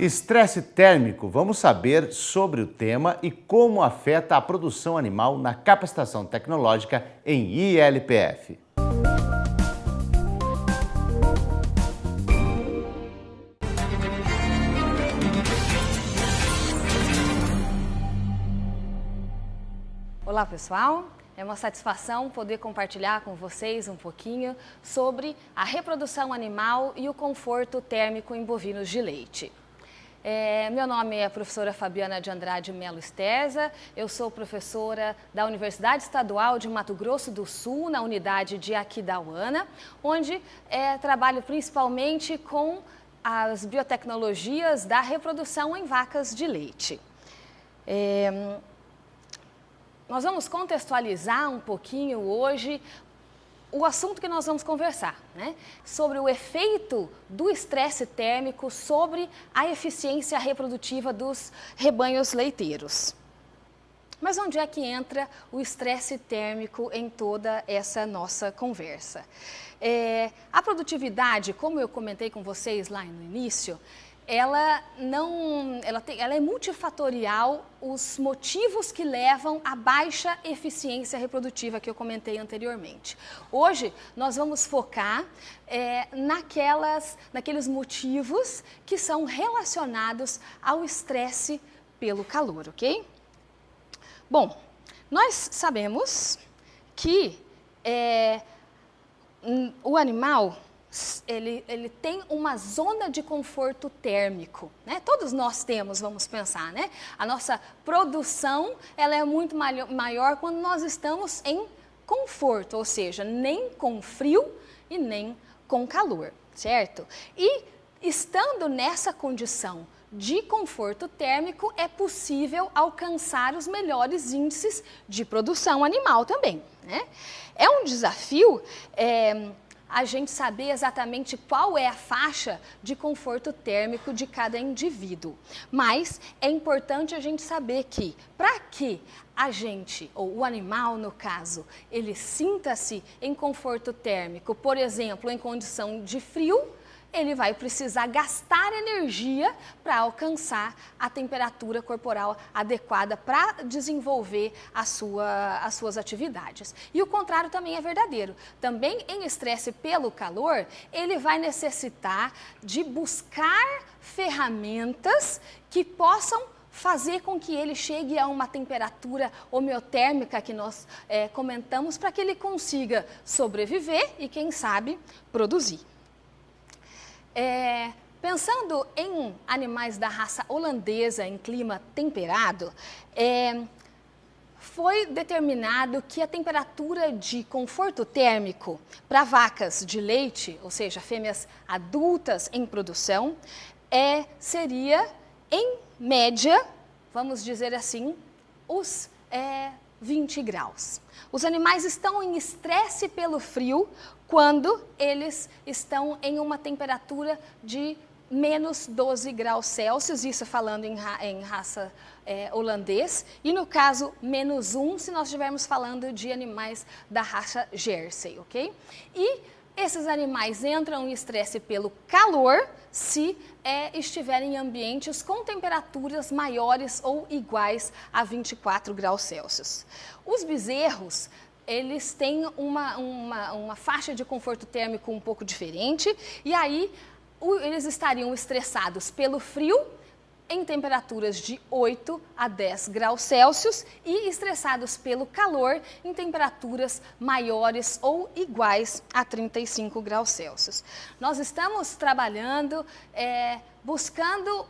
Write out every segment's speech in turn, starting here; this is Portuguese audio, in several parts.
Estresse térmico. Vamos saber sobre o tema e como afeta a produção animal na capacitação tecnológica em ILPF. Olá pessoal, é uma satisfação poder compartilhar com vocês um pouquinho sobre a reprodução animal e o conforto térmico em bovinos de leite. Meu nome é a professora Fabiana de Andrade Melo Sterza, eu sou professora da Universidade Estadual de Mato Grosso do Sul, na unidade de Aquidauana, onde trabalho principalmente com as biotecnologias da reprodução em vacas de leite. Nós vamos contextualizar um pouquinho hoje o assunto que nós vamos conversar, né? Sobre o efeito do estresse térmico sobre a eficiência reprodutiva dos rebanhos leiteiros. Mas onde é que entra o estresse térmico em toda essa nossa conversa? A produtividade, como eu comentei com vocês lá no início, ela é multifatorial os motivos que levam à baixa eficiência reprodutiva que eu comentei anteriormente. Hoje nós vamos focar naqueles motivos que são relacionados ao estresse pelo calor, ok? Bom, nós sabemos que o animal ele tem uma zona de conforto térmico, né? Todos nós temos, vamos pensar, né? A nossa produção ela é muito maior quando nós estamos em conforto, ou seja, nem com frio e nem com calor, certo? E estando nessa condição de conforto térmico, é possível alcançar os melhores índices de produção animal também, né? É um desafio a gente saber exatamente qual é a faixa de conforto térmico de cada indivíduo. Mas é importante a gente saber que, para que a gente, ou o animal no caso, ele sinta-se em conforto térmico, por exemplo, em condição de frio, ele vai precisar gastar energia para alcançar a temperatura corporal adequada para desenvolver as suas atividades. E o contrário também é verdadeiro. Também em estresse pelo calor, ele vai necessitar de buscar ferramentas que possam fazer com que ele chegue a uma temperatura homeotérmica que nós comentamos, para que ele consiga sobreviver e, quem sabe, produzir. Pensando em animais da raça holandesa em clima temperado, foi determinado que a temperatura de conforto térmico para vacas de leite, ou seja, fêmeas adultas em produção, seria, em média, vamos dizer assim, os 20 graus. Os animais estão em estresse pelo frio quando eles estão em uma temperatura de menos 12 graus Celsius, isso falando em raça holandês, e no caso menos 1 se nós estivermos falando de animais da raça Jersey, ok? E esses animais entram em estresse pelo calor se estiverem em ambientes com temperaturas maiores ou iguais a 24 graus Celsius. Os bezerros, eles têm uma faixa de conforto térmico um pouco diferente, e aí eles estariam estressados pelo frio em temperaturas de 8 a 10 graus Celsius e estressados pelo calor em temperaturas maiores ou iguais a 35 graus Celsius. Nós estamos trabalhando, buscando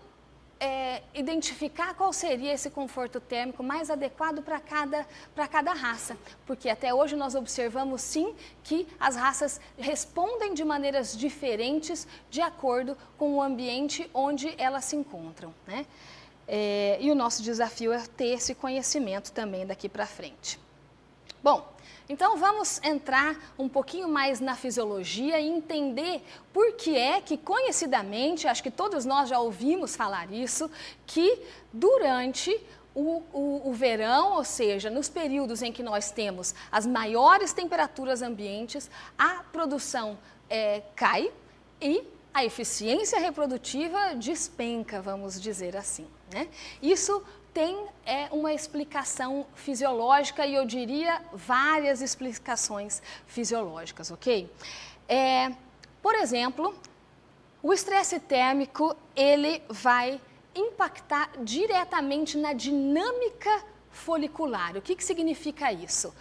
identificar qual seria esse conforto térmico mais adequado para cada raça, porque até hoje nós observamos sim que as raças respondem de maneiras diferentes de acordo com o ambiente onde elas se encontram, né? E o nosso desafio é ter esse conhecimento também daqui para frente. Bom, então vamos entrar um pouquinho mais na fisiologia e entender por que é que, conhecidamente, acho que todos nós já ouvimos falar isso, que durante o verão, ou seja, nos períodos em que nós temos as maiores temperaturas ambientes, a produção cai e a eficiência reprodutiva despenca, vamos dizer assim, né? Isso tem uma explicação fisiológica e eu diria várias explicações fisiológicas, ok? Por exemplo, o estresse térmico, ele vai impactar diretamente na dinâmica folicular. O que significa isso?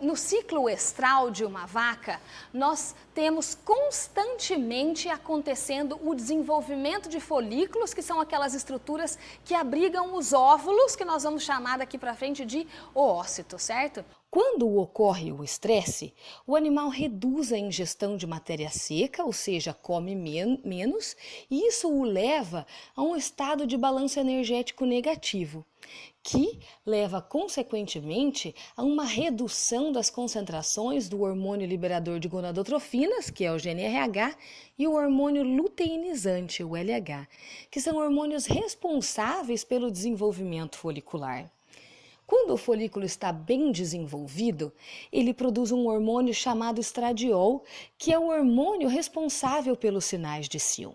No ciclo estral de uma vaca, nós temos constantemente acontecendo o desenvolvimento de folículos, que são aquelas estruturas que abrigam os óvulos, que nós vamos chamar daqui para frente de oócito, certo? Quando ocorre o estresse, o animal reduz a ingestão de matéria seca, ou seja, come menos, e isso o leva a um estado de balanço energético negativo, que leva, consequentemente, a uma redução das concentrações do hormônio liberador de gonadotrofinas, que é o GnRH, e o hormônio luteinizante, o LH, que são hormônios responsáveis pelo desenvolvimento folicular. Quando o folículo está bem desenvolvido, ele produz um hormônio chamado estradiol, que é o hormônio responsável pelos sinais de Sil.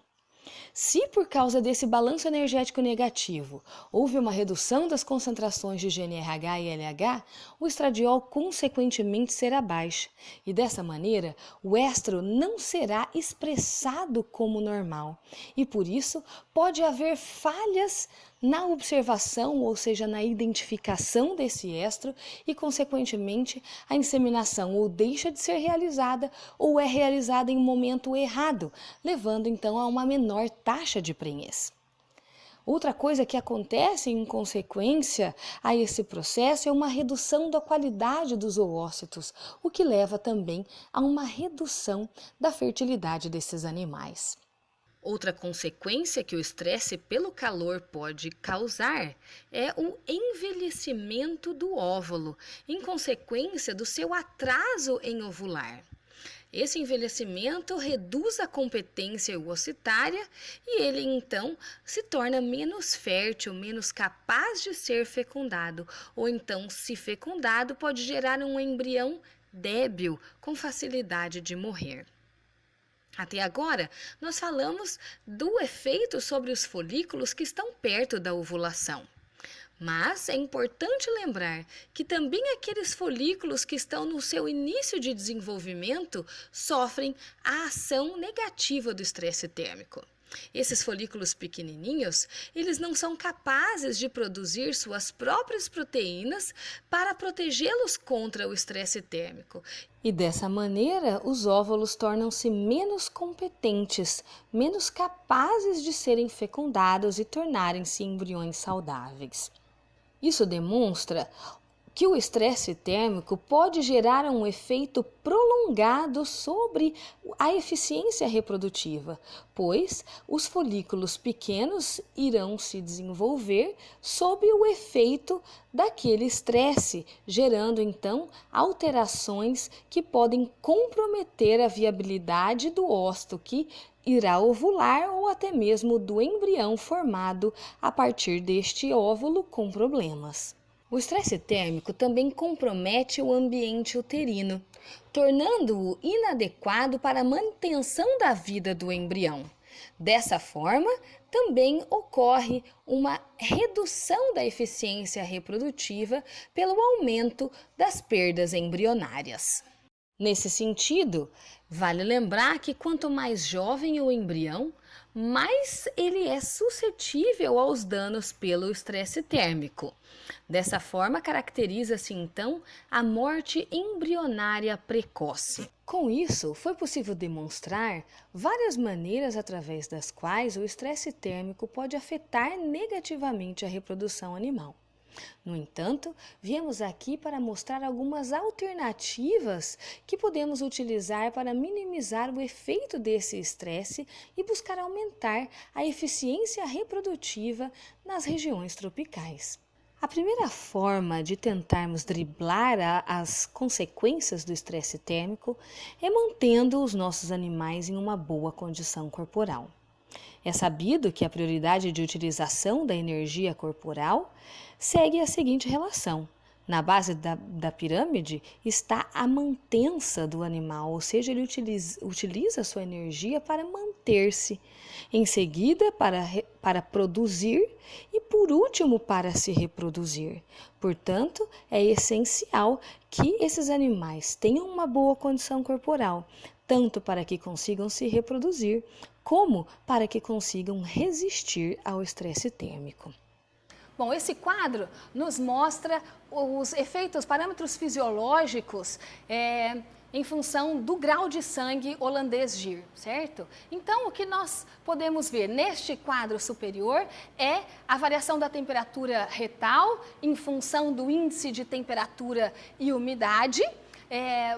Se por causa desse balanço energético negativo houve uma redução das concentrações de GnRH e LH, o estradiol consequentemente será baixo e dessa maneira o estro não será expressado como normal e por isso pode haver falhas na observação, ou seja, na identificação desse estro e, consequentemente, a inseminação ou deixa de ser realizada ou é realizada em um momento errado, levando então a uma menor taxa de prenhez. Outra coisa que acontece em consequência a esse processo é uma redução da qualidade dos oócitos, o que leva também a uma redução da fertilidade desses animais. Outra consequência que o estresse pelo calor pode causar é o envelhecimento do óvulo, em consequência do seu atraso em ovular. Esse envelhecimento reduz a competência oocitária e ele então se torna menos fértil, menos capaz de ser fecundado, ou então, se fecundado, pode gerar um embrião débil com facilidade de morrer. Até agora, nós falamos do efeito sobre os folículos que estão perto da ovulação. Mas é importante lembrar que também aqueles folículos que estão no seu início de desenvolvimento sofrem a ação negativa do estresse térmico. Esses folículos pequenininhos, eles não são capazes de produzir suas próprias proteínas para protegê-los contra o estresse térmico. E dessa maneira, os óvulos tornam-se menos competentes, menos capazes de serem fecundados e tornarem-se embriões saudáveis. Isso demonstra que o estresse térmico pode gerar um efeito prolongado sobre a eficiência reprodutiva, pois os folículos pequenos irão se desenvolver sob o efeito daquele estresse, gerando então alterações que podem comprometer a viabilidade do ócito que irá ovular ou até mesmo do embrião formado a partir deste óvulo com problemas. O estresse térmico também compromete o ambiente uterino, tornando-o inadequado para a manutenção da vida do embrião. Dessa forma, também ocorre uma redução da eficiência reprodutiva pelo aumento das perdas embrionárias. Nesse sentido, vale lembrar que quanto mais jovem o embrião, mais ele é suscetível aos danos pelo estresse térmico. Dessa forma, caracteriza-se então a morte embrionária precoce. Com isso, foi possível demonstrar várias maneiras através das quais o estresse térmico pode afetar negativamente a reprodução animal. No entanto, viemos aqui para mostrar algumas alternativas que podemos utilizar para minimizar o efeito desse estresse e buscar aumentar a eficiência reprodutiva nas regiões tropicais. A primeira forma de tentarmos driblar as consequências do estresse térmico é mantendo os nossos animais em uma boa condição corporal. É sabido que a prioridade de utilização da energia corporal segue a seguinte relação: Na base da pirâmide está a mantença do animal, ou seja, ele utiliza a sua energia para manter-se, em seguida para produzir e, por último, para se reproduzir. Portanto, é essencial que esses animais tenham uma boa condição corporal, tanto para que consigam se reproduzir, como para que consigam resistir ao estresse térmico. Bom, esse quadro nos mostra os efeitos, parâmetros fisiológicos em função do grau de sangue holandês GIR, certo? Então, o que nós podemos ver neste quadro superior é a variação da temperatura retal em função do índice de temperatura e umidade.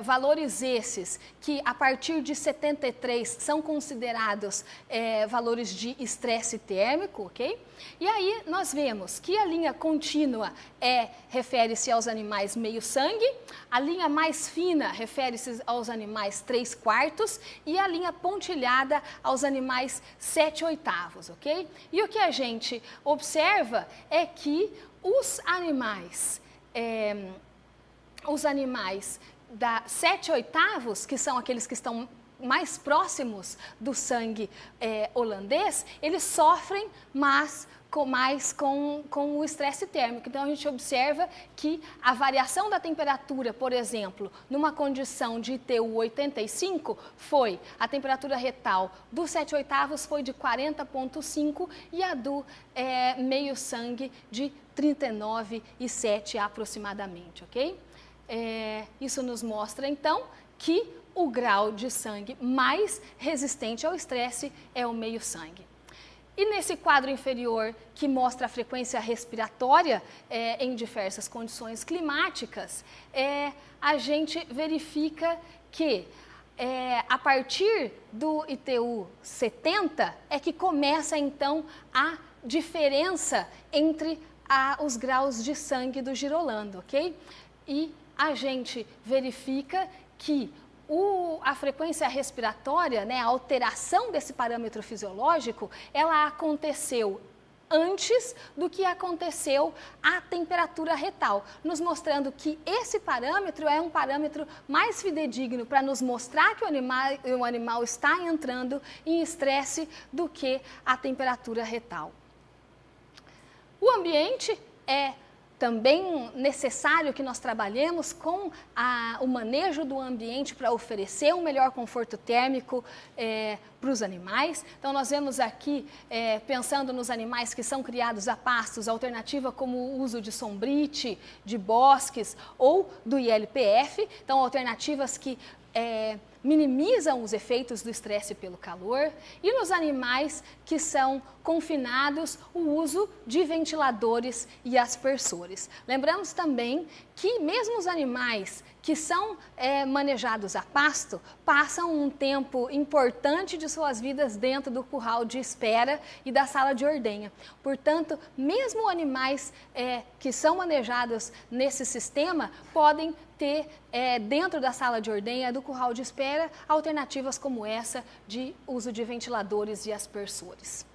Valores esses que a partir de 73 são considerados valores de estresse térmico, ok? E aí nós vemos que a linha contínua refere-se aos animais meio sangue, a linha mais fina refere-se aos animais 3/4 e a linha pontilhada aos animais 7/8, ok? E o que a gente observa é que os animais da 7/8, que são aqueles que estão mais próximos do sangue holandês, eles sofrem mais com o estresse térmico. Então, a gente observa que a variação da temperatura, por exemplo, numa condição de ITU 85, a temperatura retal do 7/8 foi de 40,5 e a do meio sangue de 39,7 aproximadamente, ok? Isso nos mostra, então, que o grau de sangue mais resistente ao estresse é o meio sangue. E nesse quadro inferior, que mostra a frequência respiratória em diversas condições climáticas, a gente verifica que a partir do ITU 70 é que começa, então, a diferença entre os graus de sangue do girolando, ok? E a gente verifica que a frequência respiratória, né, a alteração desse parâmetro fisiológico, ela aconteceu antes do que aconteceu a temperatura retal, nos mostrando que esse parâmetro é um parâmetro mais fidedigno para nos mostrar que o animal está entrando em estresse do que a temperatura retal. O ambiente é também necessário que nós trabalhemos com o manejo do ambiente para oferecer um melhor conforto térmico para os animais. Então, nós vemos aqui, pensando nos animais que são criados a pastos, alternativa como o uso de sombrite, de bosques ou do ILPF. Então, alternativas que minimizam os efeitos do estresse pelo calor, e nos animais que são confinados, o uso de ventiladores e aspersores. Lembramos também que mesmo os animais que são manejados a pasto passam um tempo importante de suas vidas dentro do curral de espera e da sala de ordenha. Portanto, mesmo animais que são manejados nesse sistema podem ter dentro da sala de ordenha, do curral de espera, alternativas como essa de uso de ventiladores e aspersores.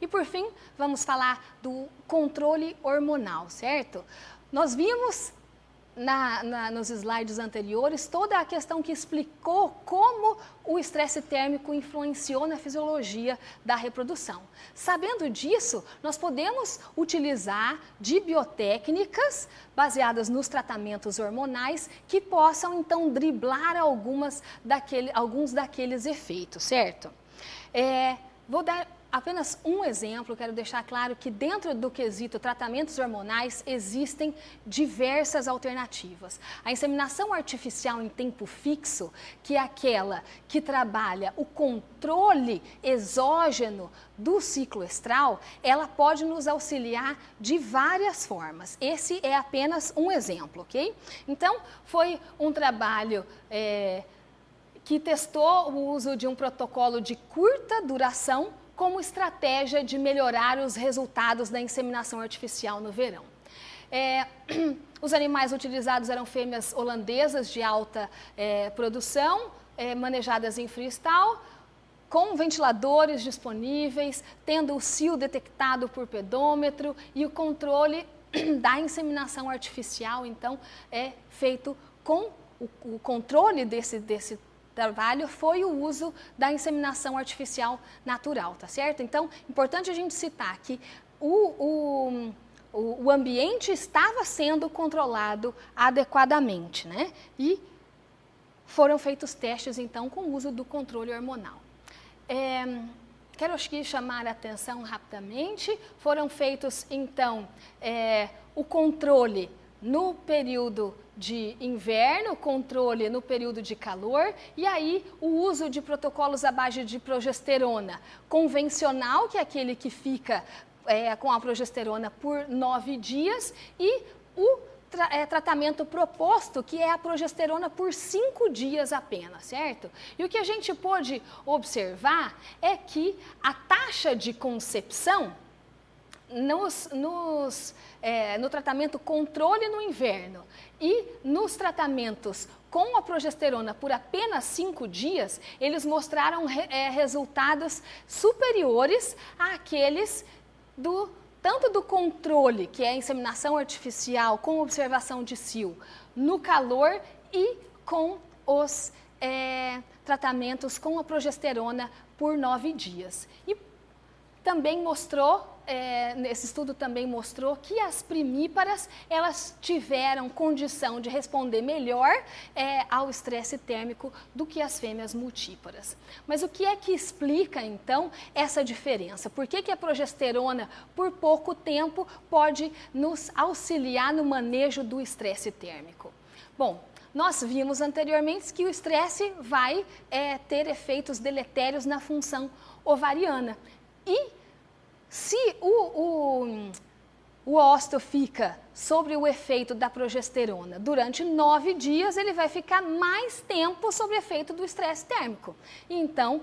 E por fim, vamos falar do controle hormonal, certo? Nós vimos nos slides anteriores toda a questão que explicou como o estresse térmico influenciou na fisiologia da reprodução. Sabendo disso, nós podemos utilizar de biotécnicas baseadas nos tratamentos hormonais que possam então driblar alguns daqueles efeitos, certo? Vou dar apenas um exemplo, quero deixar claro que dentro do quesito tratamentos hormonais existem diversas alternativas. A inseminação artificial em tempo fixo, que é aquela que trabalha o controle exógeno do ciclo estral, ela pode nos auxiliar de várias formas. Esse é apenas um exemplo, ok? Então, foi um trabalho que testou o uso de um protocolo de curta duração como estratégia de melhorar os resultados da inseminação artificial no verão. Os animais utilizados eram fêmeas holandesas de alta produção, manejadas em freestyle, com ventiladores disponíveis, tendo o cio detectado por pedômetro e o controle da inseminação artificial, então, é feito com o controle desse trabalho foi o uso da inseminação artificial natural, tá certo? Então, importante a gente citar que o ambiente estava sendo controlado adequadamente, né? E foram feitos testes, então, com o uso do controle hormonal. Quero aqui chamar a atenção rapidamente, foram feitos, então, o controle no período de inverno, controle no período de calor, e aí o uso de protocolos à base de progesterona convencional, que é aquele que fica com a progesterona por 9 dias, e o tratamento proposto, que é a progesterona por 5 dias apenas, certo? E o que a gente pôde observar é que a taxa de concepção no tratamento controle no inverno e nos tratamentos com a progesterona por apenas 5 dias, eles mostraram resultados superiores àqueles tanto do controle, que é a inseminação artificial com observação de cio, no calor e com os tratamentos com a progesterona por 9 dias. E também mostrou, esse estudo também mostrou que as primíparas, elas tiveram condição de responder melhor ao estresse térmico do que as fêmeas multíparas. Mas o que é que explica, então, essa diferença? Por que a progesterona, por pouco tempo, pode nos auxiliar no manejo do estresse térmico? Bom, nós vimos anteriormente que o estresse vai ter efeitos deletérios na função ovariana. E se o óvulo fica sobre o efeito da progesterona durante 9 dias, ele vai ficar mais tempo sob o efeito do estresse térmico. E então,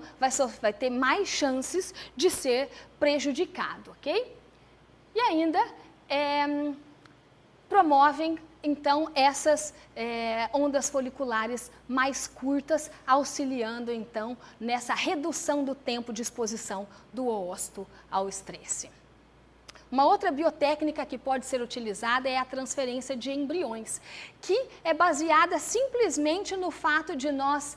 vai ter mais chances de ser prejudicado, ok? E ainda promovem, então, essas ondas foliculares mais curtas, auxiliando, então, nessa redução do tempo de exposição do oosto ao estresse. Uma outra biotécnica que pode ser utilizada é a transferência de embriões, que é baseada simplesmente no fato de nós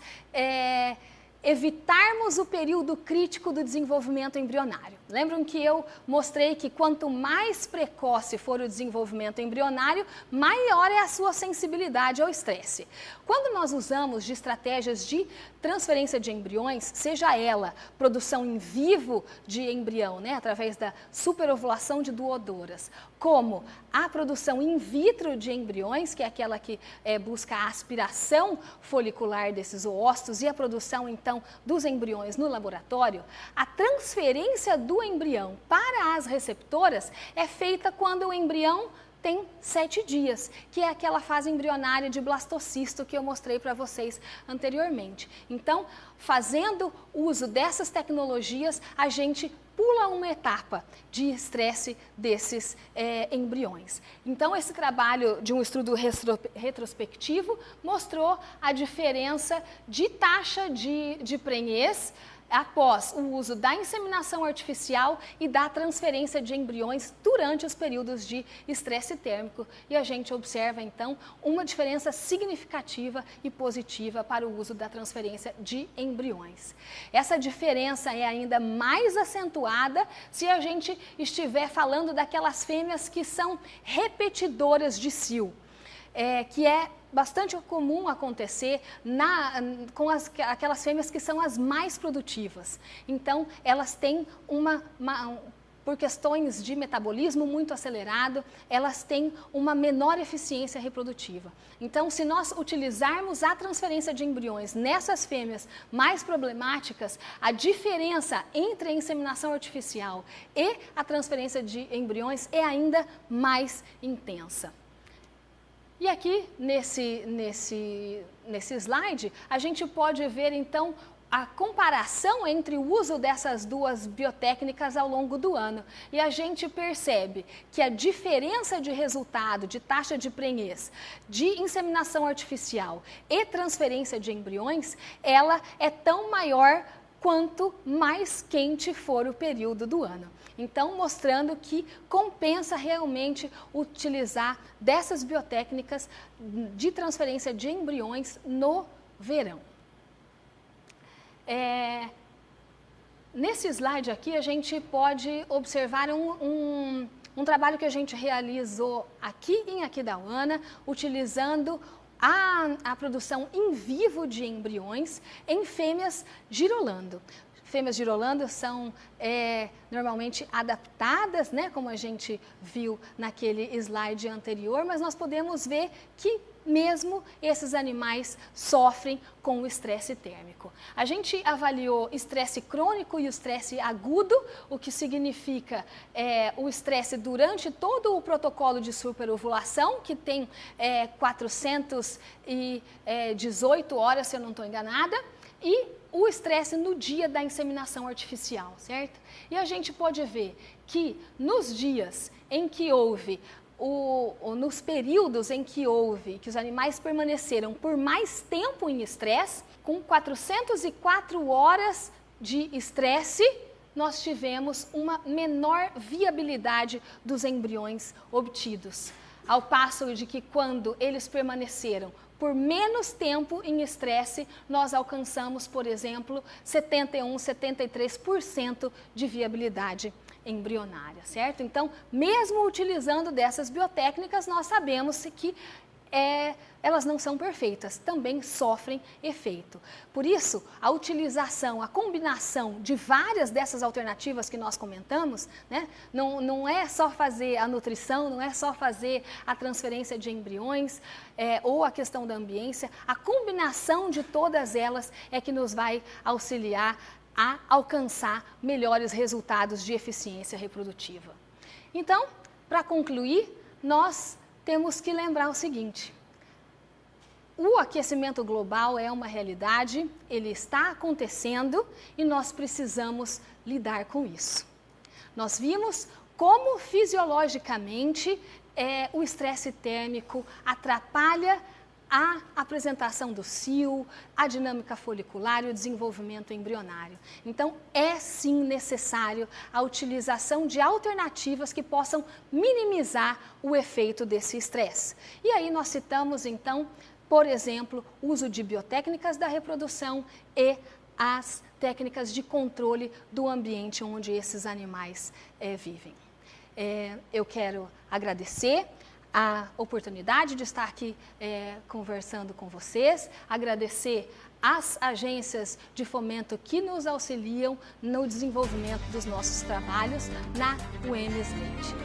evitarmos o período crítico do desenvolvimento embrionário. Lembram que eu mostrei que quanto mais precoce for o desenvolvimento embrionário, maior é a sua sensibilidade ao estresse. Quando nós usamos de estratégias de transferência de embriões, seja ela produção em vivo de embrião, né, através da superovulação de duodoras, como a produção in vitro de embriões, que é aquela que busca a aspiração folicular desses oócitos e a produção, então, dos embriões no laboratório, a transferência do embrião para as receptoras é feita quando o embrião tem 7 dias, que é aquela fase embrionária de blastocisto que eu mostrei para vocês anteriormente. Então, fazendo uso dessas tecnologias, a gente pula uma etapa de estresse desses embriões. Então, esse trabalho de um estudo retrospectivo mostrou a diferença de taxa de prenhez após o uso da inseminação artificial e da transferência de embriões durante os períodos de estresse térmico. E a gente observa, então, uma diferença significativa e positiva para o uso da transferência de embriões. Essa diferença é ainda mais acentuada se a gente estiver falando daquelas fêmeas que são repetidoras de cio, que é bastante comum acontecer com aquelas fêmeas que são as mais produtivas. Então, elas têm por questões de metabolismo muito acelerado, elas têm uma menor eficiência reprodutiva. Então, se nós utilizarmos a transferência de embriões nessas fêmeas mais problemáticas, a diferença entre a inseminação artificial e a transferência de embriões é ainda mais intensa. E aqui, nesse slide, a gente pode ver, então, a comparação entre o uso dessas duas biotécnicas ao longo do ano. E a gente percebe que a diferença de resultado, de taxa de prenhez, de inseminação artificial e transferência de embriões, ela é tão maior quanto mais quente for o período do ano. Então, mostrando que compensa realmente utilizar dessas biotécnicas de transferência de embriões no verão. Nesse slide aqui, a gente pode observar um trabalho que a gente realizou aqui em Aquidauana, utilizando a produção em vivo de embriões em fêmeas girolando. Fêmeas girolando são normalmente adaptadas, né, como a gente viu naquele slide anterior, mas nós podemos ver que mesmo esses animais sofrem com o estresse térmico. A gente avaliou estresse crônico e o estresse agudo, o que significa o estresse durante todo o protocolo de superovulação, que tem 418 horas, se eu não estou enganada, e o estresse no dia da inseminação artificial, certo? E a gente pode ver que nos dias em que houve nos períodos em que que os animais permaneceram por mais tempo em estresse, com 404 horas de estresse, nós tivemos uma menor viabilidade dos embriões obtidos. Ao passo de que quando eles permaneceram por menos tempo em estresse, nós alcançamos, por exemplo, 71, 73% de viabilidade embrionária, certo? Então, mesmo utilizando dessas biotécnicas, nós sabemos que elas não são perfeitas, também sofrem efeito. Por isso, a utilização, a combinação de várias dessas alternativas que nós comentamos, né, não é só fazer a nutrição, não é só fazer a transferência de embriões ou a questão da ambiência, a combinação de todas elas é que nos vai auxiliar a alcançar melhores resultados de eficiência reprodutiva. Então, para concluir, nós temos que lembrar o seguinte: o aquecimento global é uma realidade, ele está acontecendo e nós precisamos lidar com isso. Nós vimos como fisiologicamente o estresse térmico atrapalha a apresentação do cio, a dinâmica folicular e o desenvolvimento embrionário. Então, é sim necessário a utilização de alternativas que possam minimizar o efeito desse estresse. E aí nós citamos, então, por exemplo, o uso de biotécnicas da reprodução e as técnicas de controle do ambiente onde esses animais vivem. Eu quero agradecer a oportunidade de estar aqui conversando com vocês, agradecer às agências de fomento que nos auxiliam no desenvolvimento dos nossos trabalhos na UEMS Leite.